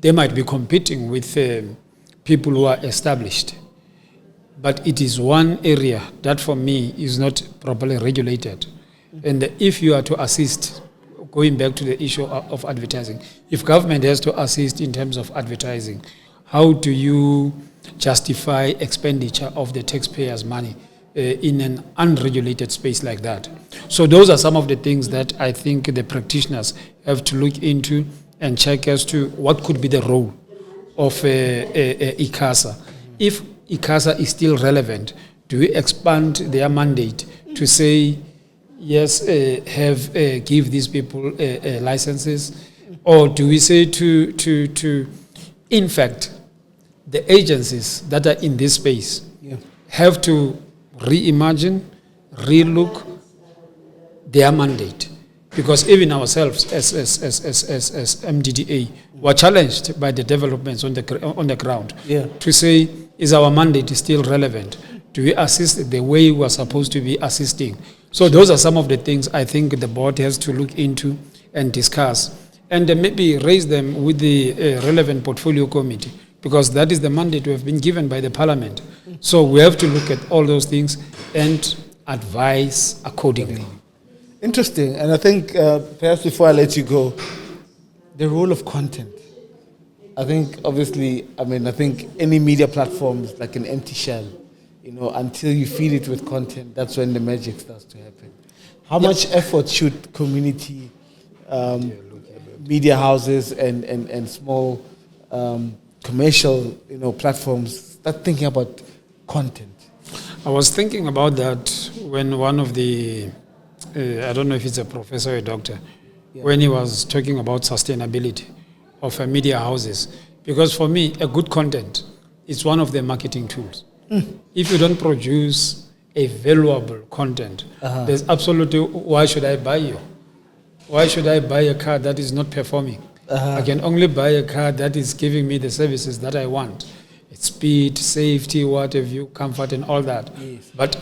they might be competing with people who are established, but it is one area that for me is not properly regulated. And if you are to assist, going back to the issue of advertising, if government has to assist in terms of advertising, how do you justify expenditure of the taxpayers' money in an unregulated space like that? So those are some of the things that I think the practitioners have to look into and check as to what could be the role of ICASA. If ICASA is still relevant, do we expand their mandate to say, yes, give these people licenses? Or do we say to in fact, the agencies that are in this space have to reimagine, relook their mandate? Because even ourselves as MDDA were challenged by the developments on the ground to say, is our mandate still relevant? Do we assist the way we are supposed to be assisting? So those are some of the things I think the board has to look into and discuss, and maybe raise them with the relevant portfolio committee, because that is the mandate we have been given by the parliament. So we have to look at all those things and advise accordingly. Interesting. And I think perhaps before I let you go, the role of content. I think obviously, I think any media platform is like an empty shell. Until you feed it with content, that's when the magic starts to happen. How much effort should community media houses and small commercial platforms start thinking about content? I was thinking about that when one of the, I don't know if it's a professor or a doctor, when he was talking about sustainability of media houses. Because for me, a good content is one of the marketing tools. If you don't produce a valuable content, there's absolutely, why should I buy you? Why should I buy a car that is not performing? I can only buy a car that is giving me the services that I want. It's speed, safety, what have you, comfort and all that. Yes. But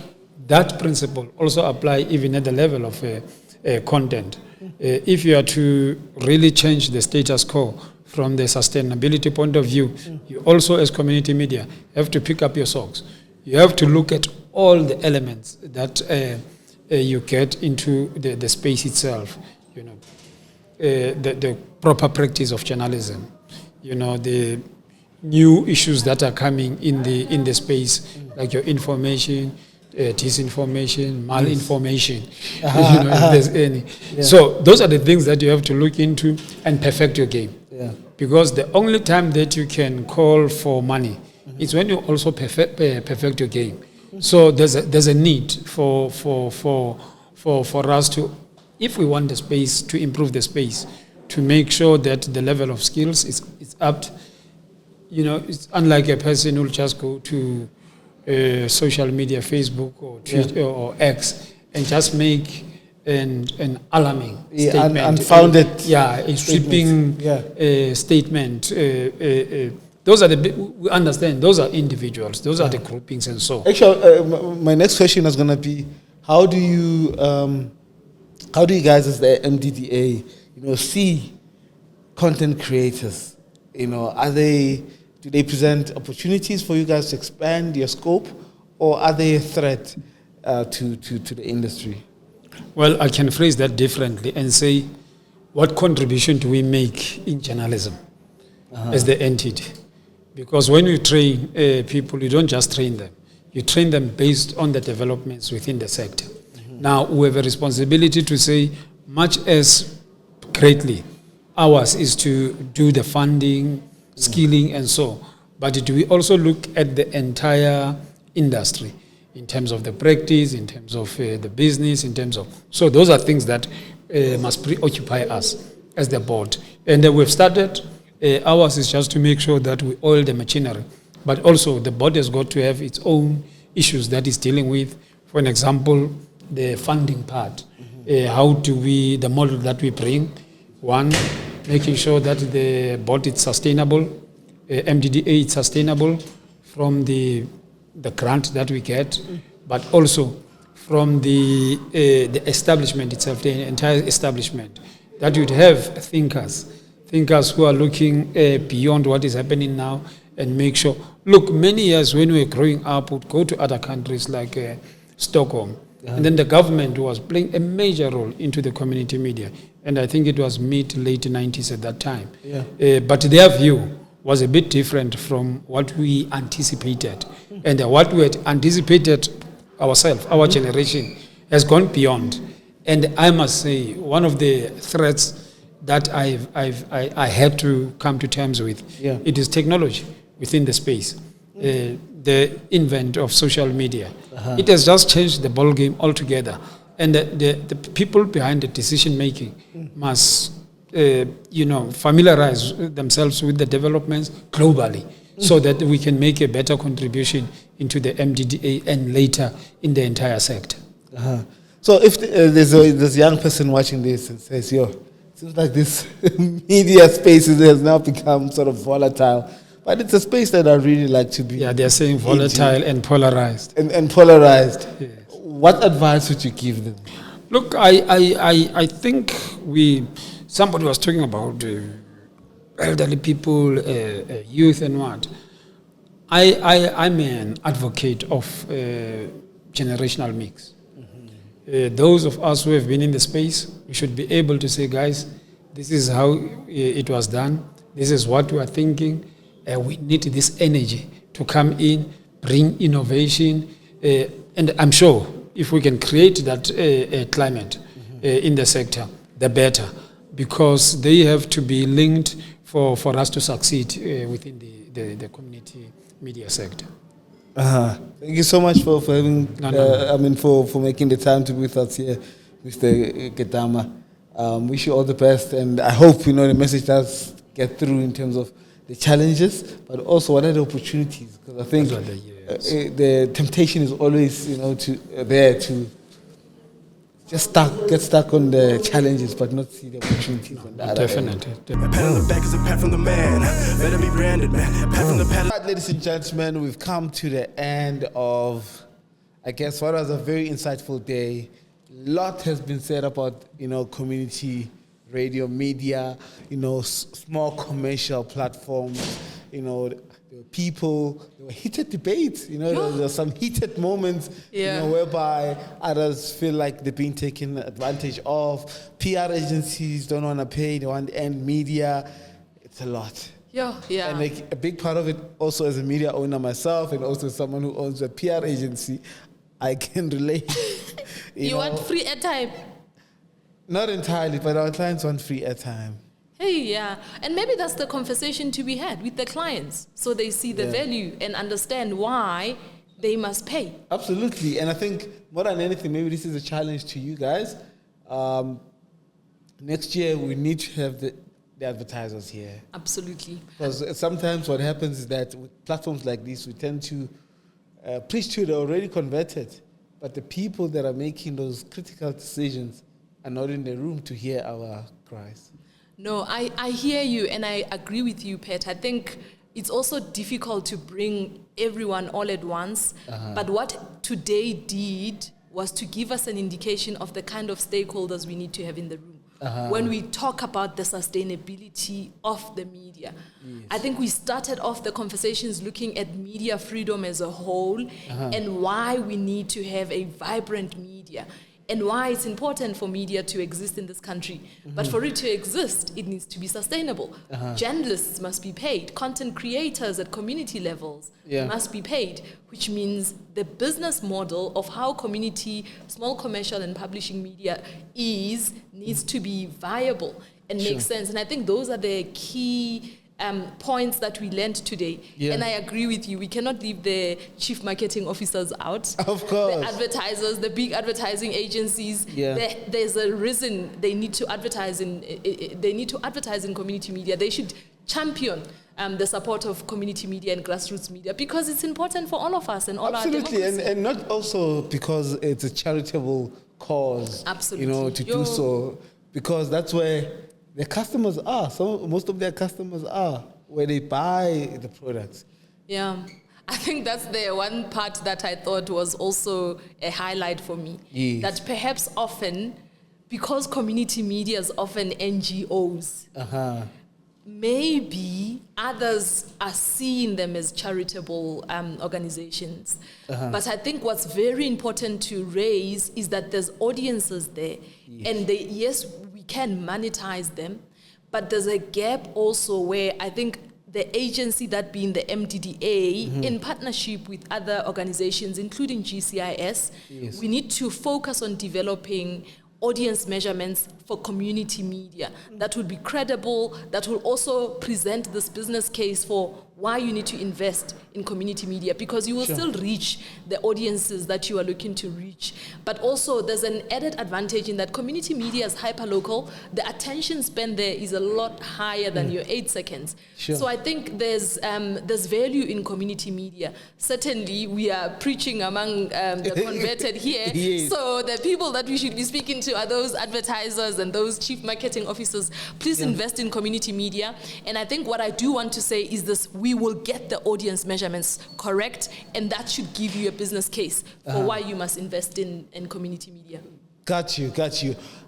that principle also apply even at the level of content. If you are to really change the status quo from the sustainability point of view, you also as community media have to pick up your socks. You have to look at all the elements that you get into the space itself, the proper practice of journalism, the new issues that are coming in the space, like your information, disinformation, malinformation, if there's any. Yeah. So those are the things that you have to look into and perfect your game. Yeah. Because the only time that you can call for money is when you also perfect your game. So there's a need for us to, if we want the space to improve the space, to make sure that the level of skills is up. It's unlike a person who'll just go to social media, Facebook or Twitter or X, and just make an alarming statement. Unfounded. A sweeping statement. Those are we understand, those are individuals, those are the groupings and so. Actually, my next question is going to be, how do you guys as the MDDA, see content creators? Do they present opportunities for you guys to expand your scope, or are they a threat to the industry? Well, I can phrase that differently and say, what contribution do we make in journalism as the entity? Because when you train people, you don't just train them. You train them based on the developments within the sector. Now, we have a responsibility to say, much as greatly, ours is to do the funding, skilling, and so. But do we also look at the entire industry in terms of the practice, in terms of the business, in terms of... So those are things that must preoccupy us as the board. And we've started. Ours is just to make sure that we oil the machinery. But also the board has got to have its own issues that it's dealing with. For an example, the funding part. How do we, the model that we bring, one, making sure that the board is sustainable, MDDA is sustainable from the grant that we get, but also from the establishment itself, the entire establishment, that you'd have thinkers who are looking beyond what is happening now and make sure. Look, many years when we were growing up, we'd go to other countries like Stockholm, and then the government was playing a major role into the community media. And I think it was mid-late 90s at that time. But their view was a bit different from what we anticipated. And what we had anticipated ourselves, our generation, has gone beyond. And I must say, one of the threats that I had to come to terms with, it is technology within the space. The invent of social media. It has just changed the ball game altogether. And the people behind the decision making must, familiarize themselves with the developments globally, so that we can make a better contribution into the MDDA and later in the entire sector. So if there's a young person watching this and says, it seems like this media space has now become sort of volatile, but it's a space that I really like to be. Yeah, they're saying volatile and polarized. And polarized. Yes. What advice would you give them? Look, I think somebody was talking about elderly people, youth and what. I'm an advocate of generational mix. Those of us who have been in the space, we should be able to say, guys, this is how it was done. This is what we are thinking. We need this energy to come in, bring innovation. And I'm sure if we can create that climate in the sector, the better. Because they have to be linked for us to succeed within the community media sector. Thank you so much for having, for making the time to be with us here, Mr. Khedama. Wish you all the best, and I hope the message does get through in terms of the challenges, but also what are the opportunities? Because I think the temptation is always, to just get stuck on the challenges, but not see the opportunities on the other end. A pat on the back is a pat from the man. Better be branded, man. A pat from the pat. Ladies and gentlemen, we've come to the end of I guess what was a very insightful day. Lot has been said about, community radio, media, small commercial platforms, there were people, there were heated debates, there were some heated moments, whereby others feel like they're being taken advantage of. PR agencies don't want to pay, they want to end media. It's a lot. Yeah. And a big part of it also as a media owner myself and also someone who owns a PR agency, I can relate. You want free airtime? Not entirely, but our clients want free airtime. Hey, yeah. And maybe that's the conversation to be had with the clients so they see the value and understand why they must pay. Absolutely. And I think more than anything, maybe this is a challenge to you guys. Next year, we need to have the advertisers here. Absolutely. Because sometimes what happens is that with platforms like this, we tend to preach to the already converted, but the people that are making those critical decisions are not in the room to hear our cries. No, I hear you and I agree with you, Pat. I think it's also difficult to bring everyone all at once. But what today did was to give us an indication of the kind of stakeholders we need to have in the room. When we talk about the sustainability of the media. Yes. I think we started off the conversations looking at media freedom as a whole and why we need to have a vibrant media and why it's important for media to exist in this country. But for it to exist, it needs to be sustainable. Journalists must be paid. Content creators at community levels must be paid, which means the business model of how community, small commercial and publishing media needs to be viable and make sense. And I think those are the key points that we learned today. And I agree with you. We cannot leave the chief marketing officers out. Of course. The advertisers, the big advertising agencies. There's a reason they need to advertise in community media. They should champion the support of community media and grassroots media because it's important for all of us and all our democracy. And not also because it's a charitable cause. Absolutely. To do so, because that's where their customers are. Most of their customers are where they buy the products. Yeah. I think that's the one part that I thought was also a highlight for me. Yes. That perhaps often, because community media is often NGOs, maybe others are seeing them as charitable organizations. But I think what's very important to raise is that there's audiences there. And we can monetize them, but there's a gap also where I think the agency, that being the MDDA, in partnership with other organizations, including GCIS, we need to focus on developing audience measurements for community media that will be credible, that will also present this business case for why you need to invest in community media, because you will still reach the audiences that you are looking to reach. But also there's an added advantage in that community media is hyper-local. The attention span there is a lot higher than your 8 seconds. So I think there's value in community media. Certainly we are preaching among the converted here. So the people that we should be speaking to are those advertisers and those chief marketing officers. Please invest in community media. And I think what I do want to say is this: we will get the audience measurements correct, and that should give you a business case for why you must invest in community media. Got you.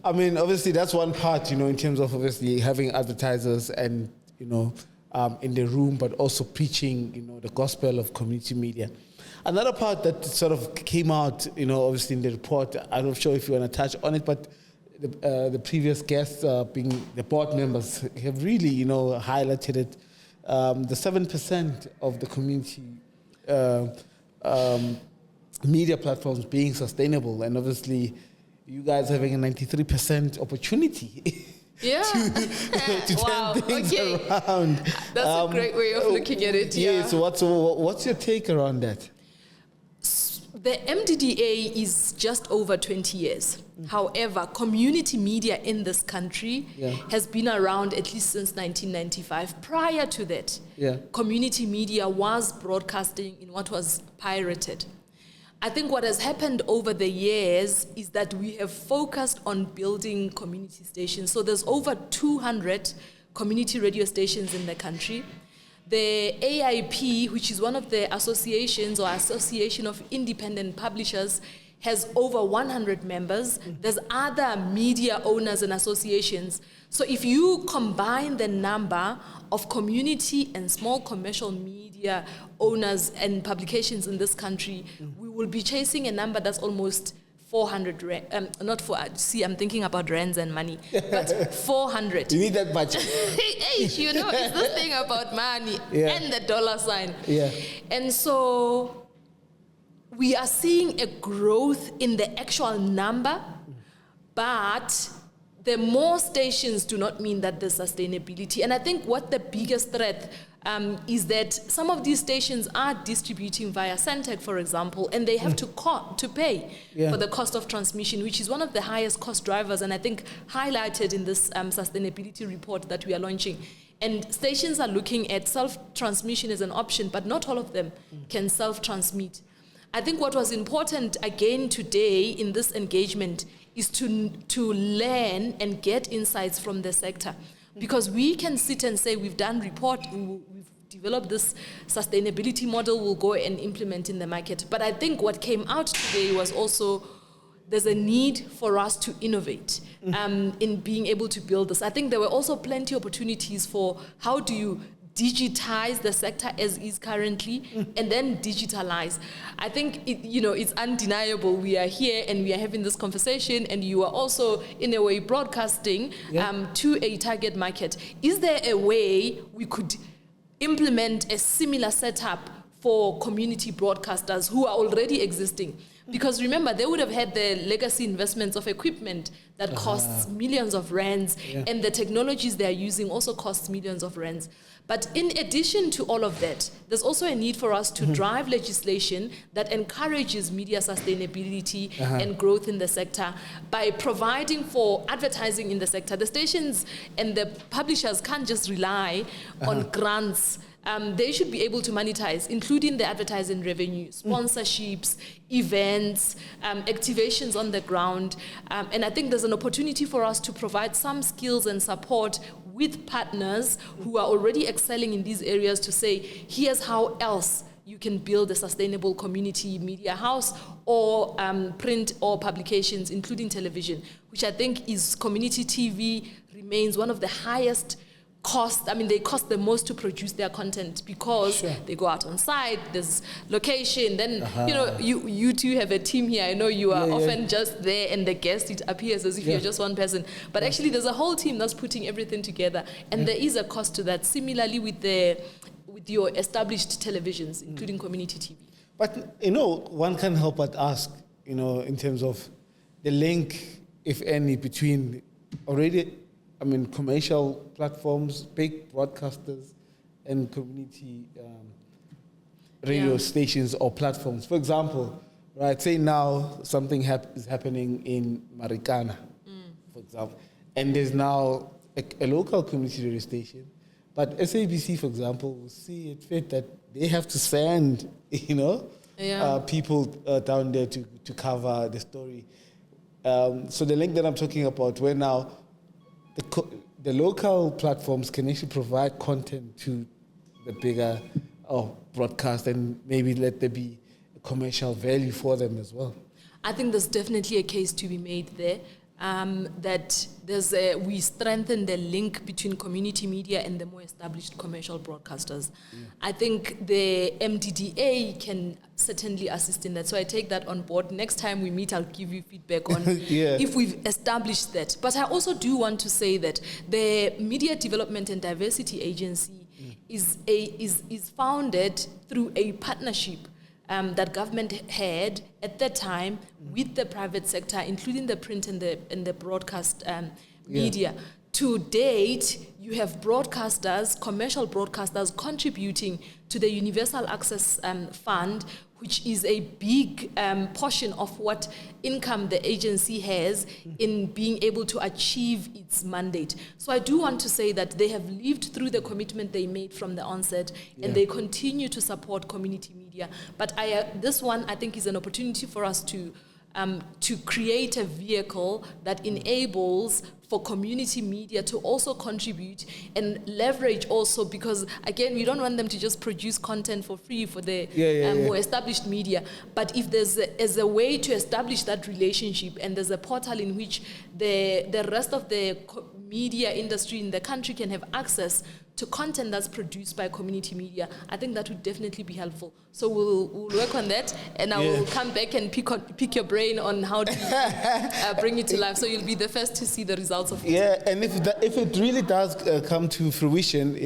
I mean, obviously that's one part, in terms of obviously having advertisers and, in the room, but also preaching, the gospel of community media. Another part that sort of came out, obviously in the report, I'm not sure if you want to touch on it, but the previous guests, being the board members, have really, highlighted it. The 7% of the community media platforms being sustainable, and obviously you guys having a 93% opportunity to turn things around. That's a great way of looking at it. So what's your take around that? The MDDA is just over 20 years. However, community media in this country has been around at least since 1995. Prior to that, community media was broadcasting in what was pirated. I think what has happened over the years is that we have focused on building community stations. So there's over 200 community radio stations in the country. The AIP, which is one of the associations or Association of Independent Publishers, has over 100 members. There's other media owners and associations. So if you combine the number of community and small commercial media owners and publications in this country, we will be chasing a number that's almost 400, I'm thinking about rands and money, but 400. You need that budget. Hey, you know, it's this thing about money and the dollar sign. Yeah. And so we are seeing a growth in the actual number, but the more stations do not mean that there's sustainability. And I think what the biggest threat is that some of these stations are distributing via Centec, for example, and they have to pay for the cost of transmission, which is one of the highest cost drivers, and I think highlighted in this sustainability report that we are launching. And stations are looking at self-transmission as an option, but not all of them can self-transmit. I think what was important again today in this engagement is to learn and get insights from the sector. Because we can sit and say we've done report, we've developed this sustainability model, we'll go and implement in the market. But I think what came out today was also there's a need for us to innovate in being able to build this. I think there were also plenty of opportunities for how do you digitize the sector as is currently and then digitalize. I think it's undeniable. We are here and we are having this conversation, and you are also in a way broadcasting to a target market. Is there a way we could implement a similar setup for community broadcasters who are already existing? Because remember, they would have had the legacy investments of equipment that costs millions of rands, and the technologies they are using also costs millions of rands. But in addition to all of that, there's also a need for us to drive legislation that encourages media sustainability and growth in the sector by providing for advertising in the sector. The stations and the publishers can't just rely on grants. They should be able to monetize, including the advertising revenue, sponsorships, events, activations on the ground. And I think there's an opportunity for us to provide some skills and support with partners who are already excelling in these areas to say, here's how else you can build a sustainable community media house or print or publications, including television, which I think is community TV remains one of the highest cost. I mean, they cost the most to produce their content because they go out on site, there's location, then, you two have a team here. I know you are often just there and the guest, it appears as if you're just one person. But actually there's a whole team that's putting everything together. And there is a cost to that. Similarly with your established televisions, including community TV. But, one can't help but ask, in terms of the link, if any, between commercial platforms, big broadcasters, and community radio stations or platforms. For example, say now something is happening in Marikana, for example, and there's now a local community radio station, but SABC, for example, will see it fit that they have to send, people down there to cover the story. So the link that I'm talking about, where now the local platforms can actually provide content to the bigger broadcast, and maybe let there be a commercial value for them as well. I think there's definitely a case to be made there, that we strengthen the link between community media and the more established commercial broadcasters. I think the MDDA can certainly assist in that. So I take that on board. Next time we meet, I'll give you feedback on if we've established that. But I also do want to say that the Media Development and Diversity Agency is founded through a partnership that government had at that time with the private sector, including the print and the broadcast media. To date, you have broadcasters, commercial broadcasters, contributing to the Universal Access Fund, which is a big portion of what income the agency has in being able to achieve its mandate. So I do want to say that they have lived through the commitment they made from the onset, and they continue to support community media. But this one, I think, is an opportunity for us to create a vehicle that enables for community media to also contribute and leverage also, because again, we don't want them to just produce content for free for the more established media. But if there's a way to establish that relationship, and there's a portal in which the rest of the media industry in the country can have access to content that's produced by community media, I think that would definitely be helpful. So we'll work on that, and I will come back and pick your brain on how to bring it to life. So you'll be the first to see the results of it. Yeah, and if it really does come to fruition,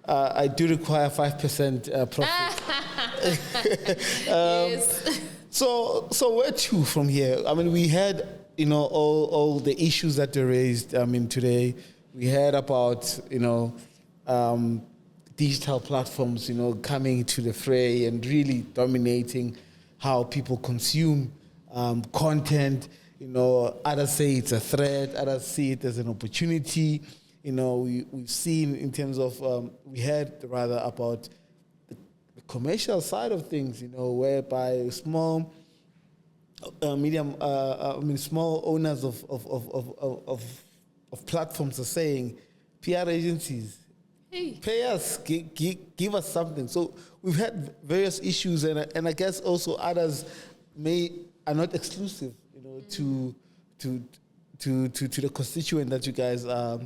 I do require 5% profit. Yes. So where to from here? I mean, we had all the issues that were raised. I mean, today we heard about digital platforms, coming to the fray and really dominating how people consume content. Others say it's a threat, others see it as an opportunity. We've seen in terms of, we heard rather about the commercial side of things, whereby small, small owners of platforms are saying, PR agencies, pay us, give us something. So we've had various issues, and I guess also others are not exclusive, to the constituent that you guys are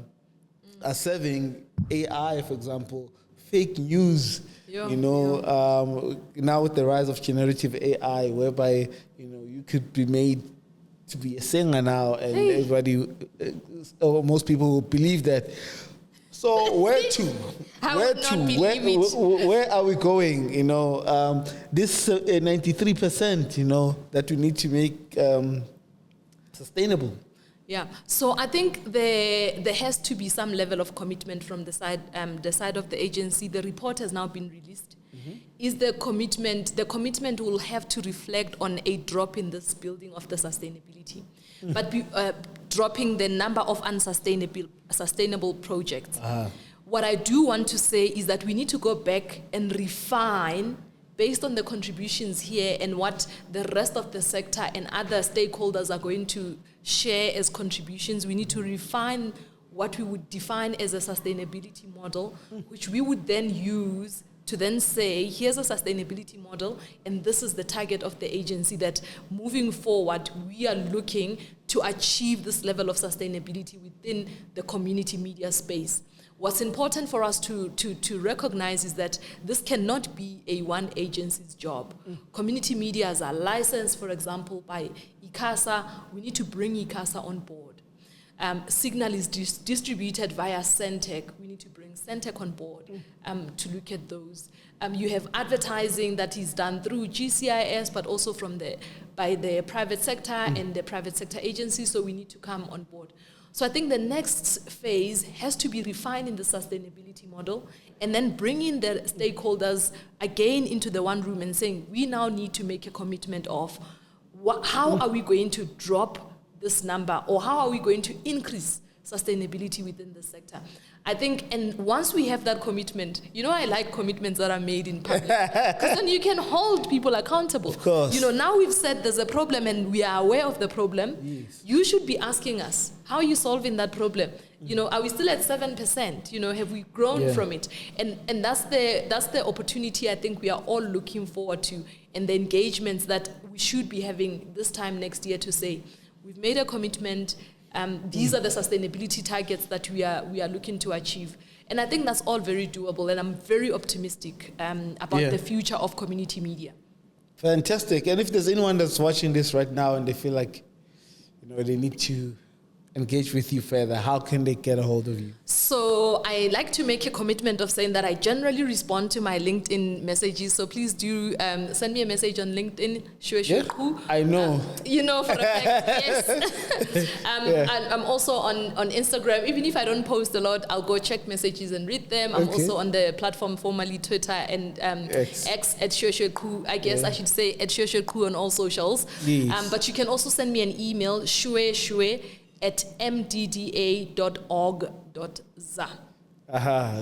serving. AI, for example, fake news. Now with the rise of generative AI, whereby you could be made to be a singer now, and everybody, or most people will believe that. So where are we going? This 93%, that we need to make sustainable. Yeah, so I think there has to be some level of commitment from the side of the agency. The report has now been released. Mm-hmm. Is the commitment will have to reflect on a drop in this building of the sustainability, but dropping the number of sustainable projects. What I do want to say is that we need to go back and refine based on the contributions here and what the rest of the sector and other stakeholders are going to share as contributions. We need to refine what we would define as a sustainability model, which we would then use to then say, here's a sustainability model, and this is the target of the agency, that moving forward, we are looking to achieve this level of sustainability within the community media space. What's important for us to recognize is that this cannot be a one agency's job. Community medias are licensed, for example, by ICASA. We need to bring ICASA on board. Signal is distributed via Centec. We need to bring Centec on board to look at those. You have advertising that is done through GCIS, but also by the private sector and the private sector agencies, so we need to come on board. So I think the next phase has to be refining the sustainability model and then bringing the stakeholders again into the one room and saying, we now need to make a commitment of how are we going to drop this number, or how are we going to increase sustainability within the sector? I think, and once we have that commitment, I like commitments that are made in public, because then you can hold people accountable. Of course. Now we've said there's a problem and we are aware of the problem. Yes. You should be asking us, how are you solving that problem? Are we still at 7%? Have we grown from it? And that's the opportunity I think we are all looking forward to, and the engagements that we should be having this time next year to say, we've made a commitment. These are the sustainability targets that we are looking to achieve. And I think that's all very doable. And I'm very optimistic about the future of community media. Fantastic. And if there's anyone that's watching this right now and they feel like, they need to engage with you further, how can they get a hold of you? So I like to make a commitment of saying that I generally respond to my LinkedIn messages. So please do send me a message on LinkedIn, Shoeshoe Qho. I know. For a fact, yes. I'm also on Instagram. Even if I don't post a lot, I'll go check messages and read them. I'm also on the platform formerly Twitter and X at Shoeshoe Qho. I guess I should say at Shoeshoe Qho on all socials. Yes. But you can also send me an email, shue@mdda.org.za.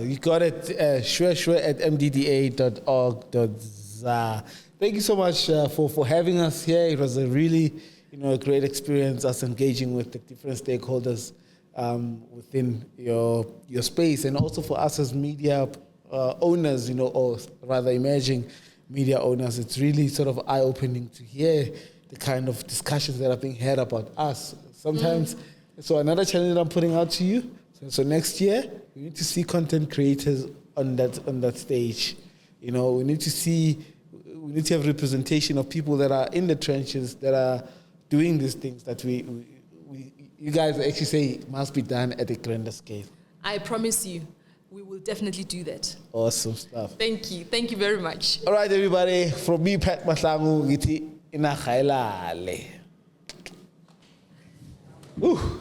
You got it, shue@mdda.org.za. Thank you so much for having us here. It was a really, a great experience, us engaging with the different stakeholders within your space, and also for us as media owners, you know, or rather emerging media owners. It's really sort of eye-opening to hear the kind of discussions that are being had about us. Sometimes, so another challenge that I'm putting out to you. So next year, we need to see content creators on that stage. You know, we need to have representation of people that are in the trenches, that are doing these things that you guys actually say must be done at a grander scale. I promise you, we will definitely do that. Awesome stuff. Thank you. Thank you very much. All right, everybody. From me, Pat Mahlangu, Giti Inakhailale. Woo.